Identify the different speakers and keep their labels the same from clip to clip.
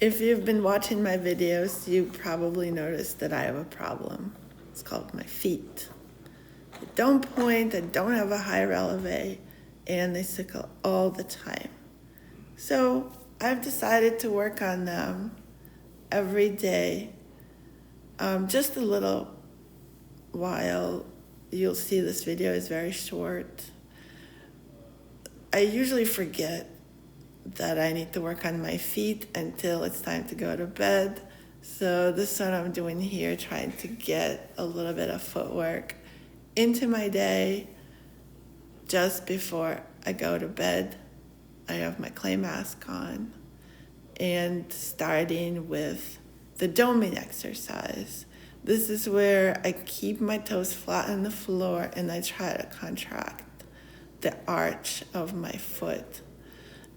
Speaker 1: If you've been watching my videos, you probably noticed that I have a problem. It's called my feet. They don't point, I don't have a high relevé, and they sickle all the time. So I've decided to work on them every day, just a little while. You'll see this video is very short. I usually forget that I need to work on my feet until it's time to go to bed. So this is what I'm doing here, trying to get a little bit of footwork into my day just before I go to bed. I have my clay mask on and starting with the doming exercise. This is where I keep my toes flat on the floor and I try to contract the arch of my foot.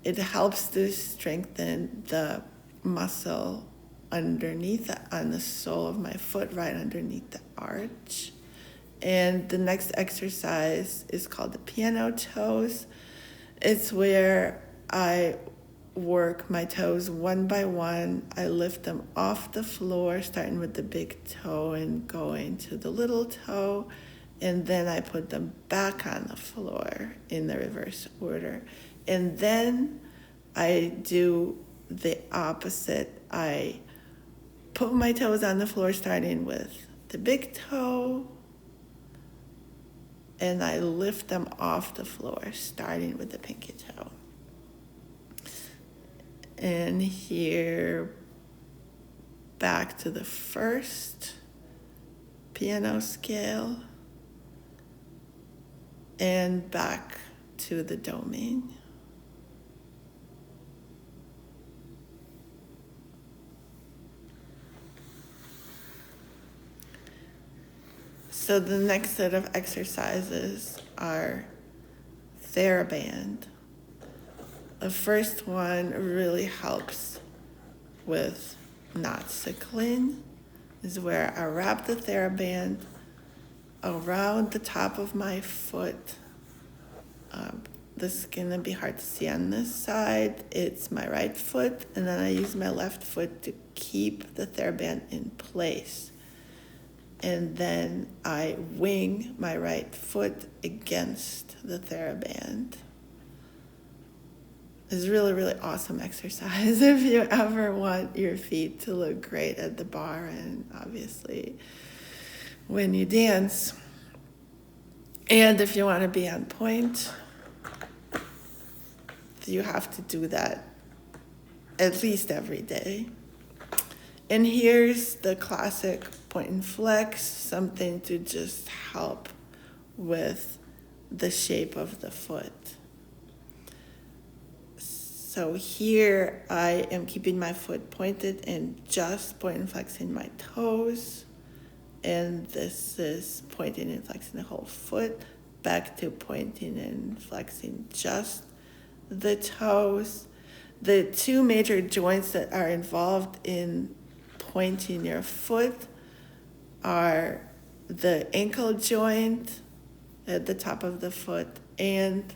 Speaker 1: It helps to strengthen the muscle underneath on the sole of my foot, right underneath the arch. And the next exercise is called the piano toes. It's where I work my toes one by one. I lift them off the floor, starting with the big toe and going to the little toe. And then I put them back on the floor in the reverse order. And then I do the opposite. I put my toes on the floor, starting with the big toe, and I lift them off the floor, starting with the pinky toe. And here, back to the first piano scale, and back to the doming. So the next set of exercises are TheraBand. The first one really helps with not sickling. This is where I wrap the TheraBand around the top of my foot. This is gonna be hard to see on this side. It's my right foot, and then I use my left foot to keep the TheraBand in place. And then I wing my right foot against the TheraBand. It's really, really awesome exercise if you ever want your feet to look great at the bar and obviously when you dance. And if you want to be on point, you have to do that at least every day. And here's the classic point and flex, something to just help with the shape of the foot. So here I am keeping my foot pointed and just point and flexing my toes. And this is pointing and flexing the whole foot, back to pointing and flexing just the toes. The two major joints that are involved in pointing your foot are the ankle joint at the top of the foot and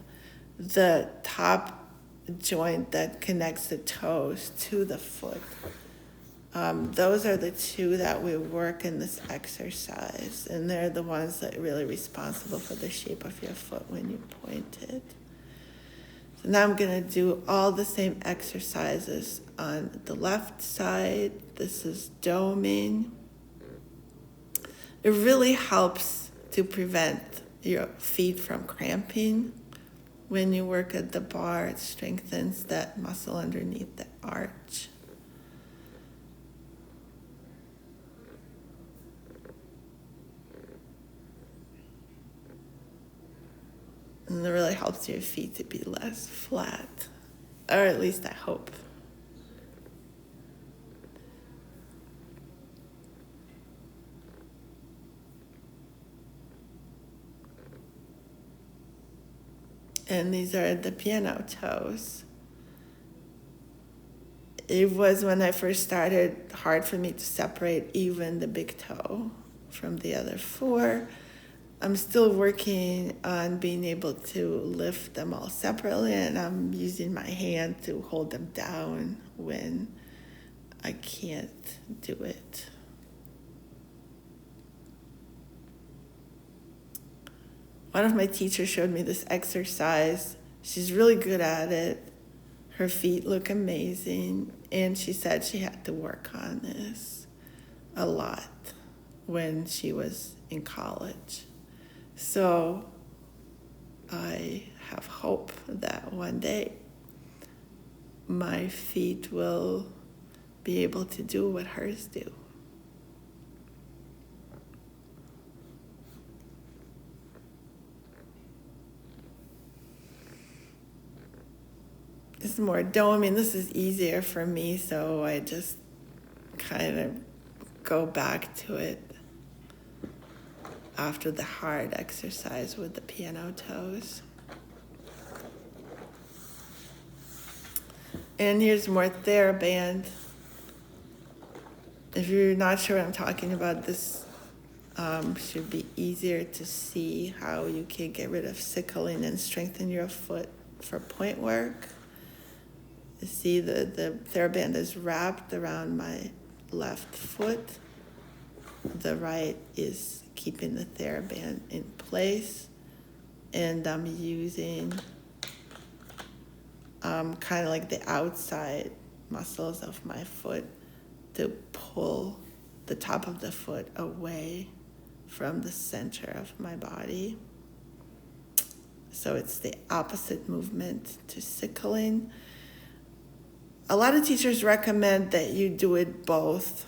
Speaker 1: the top joint that connects the toes to the foot. Those are the two that we work in this exercise, and they're the ones that are really responsible for the shape of your foot when you point it. So now I'm going to do all the same exercises on the left side. This is doming. It really helps to prevent your feet from cramping when you work at the bar. It strengthens that muscle underneath the arch. And it really helps your feet to be less flat, or at least I hope. And these are the piano toes. It was, when I first started, hard for me to separate even the big toe from the other four. I'm still working on being able to lift them all separately, and I'm using my hand to hold them down when I can't do it. One of my teachers showed me this exercise. She's really good at it. Her feet look amazing. And she said she had to work on this a lot when she was in college. So I have hope that one day my feet will be able to do what hers do. This is more doming. This is easier for me, so I just kind of go back to it after the hard exercise with the piano toes. And here's more TheraBand. If you're not sure what I'm talking about, this should be easier to see how you can get rid of sickling and strengthen your foot for point work. You see the TheraBand is wrapped around my left foot. The right is keeping the TheraBand in place. And I'm using kind of like the outside muscles of my foot to pull the top of the foot away from the center of my body. So it's the opposite movement to sickling. A lot of teachers recommend that you do it both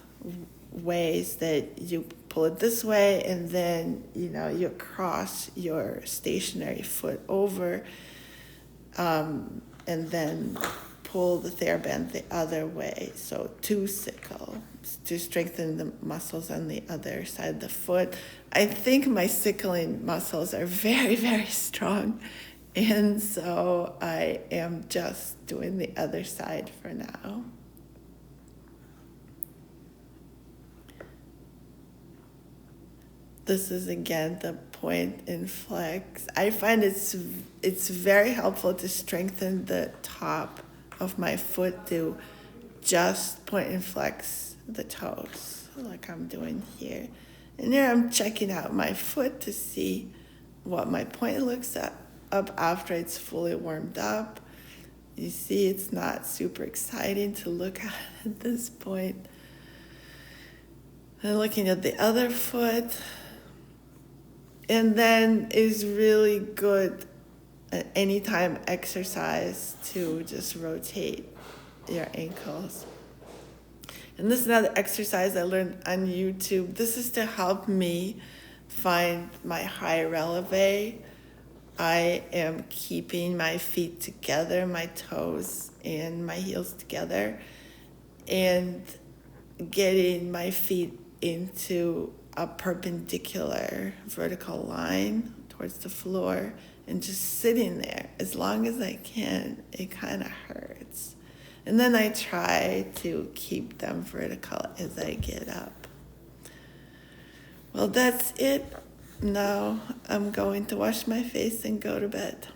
Speaker 1: ways, that you pull it this way and then, you cross your stationary foot over and then pull the TheraBand the other way. So to sickle, to strengthen the muscles on the other side of the foot. I think my sickling muscles are very, very strong. And so I am just doing the other side for now. This is again the point and flex. I find it's very helpful to strengthen the top of my foot to just point and flex the toes, like I'm doing here. And here I'm checking out my foot to see what my point looks up after it's fully warmed up. You see, it's not super exciting to look at this point. And looking at the other foot. And then is really good at any time exercise to just rotate your ankles. And this is another exercise I learned on YouTube. This is to help me find my high relevé. I am keeping my feet together, my toes and my heels together, and getting my feet into a perpendicular vertical line towards the floor and just sitting there as long as I can. It kind of hurts. And then I try to keep them vertical as I get up. Well, that's it. Now I'm going to wash my face and go to bed.